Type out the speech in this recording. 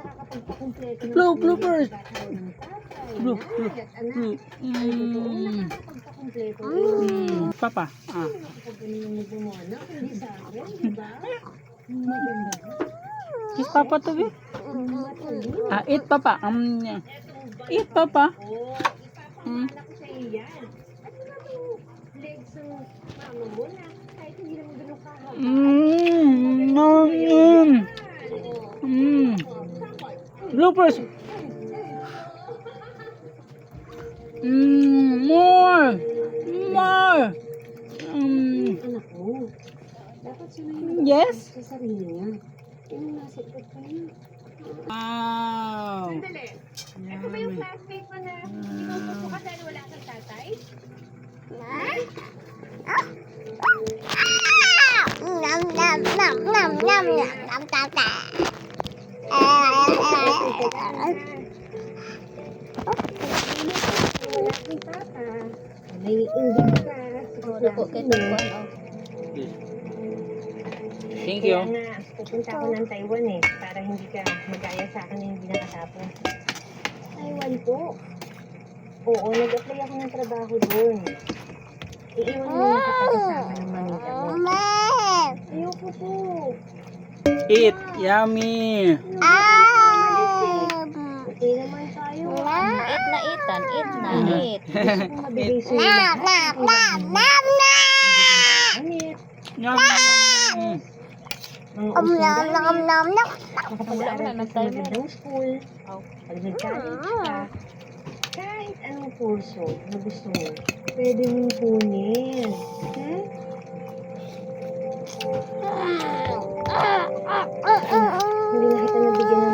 nakakapagpakumpleto ng Blue, pamilya blue sa first. bataw ng tatay, Blue, nanay blue, at anak. blue. Ay, totoo, nakakapagpakumpleto rin. Papa. Ah. Sino kapag ganun mo bumana, hindi sa akin, di ba? Maganda. Kiss Papa to be. Matalino. Ah, eat Papa. Eat Papa. Oo, ipapamana ko sa iyo yan. At saka yung legs ng mama mo na kahit hindi naman ganun kahaba. Bloopers. More. More. Anak ko, dapat sinayin Yes. sa sarili niya. Yung nasa ikot pa niya. Wow. Sandali. Ito ba yung classmate mo na ikaw gusto ka dahil wala kang tatay? Nom nom nom nom nom nom tata. Wala kang tata. May ingit ka. Ora po kay Taiwan. Thank Kaya you. nga, pupunta ako ng Taiwan eh. Para hindi ka magaya sa akin na hindi nakatapos. Taiwan po. Oo, nag-apply ako ng trabaho doon. Iiwan mo na kita kasama ng manita mo. Ayoko po. Eat. Yummy. Okay naman tayo. Eat na eatan, eat na eat. Gusto ko mabigay sa iyo lahat. Anit. Yummy. Mga usong gamit. Wala Makapag-aaral na, ka sa nag-timer. magandang school. Oh. Pag nag-college ka, kahit anong kurso na gusto mo, pwede mong kunin. Hmm? Hindi na kita nabigyan ng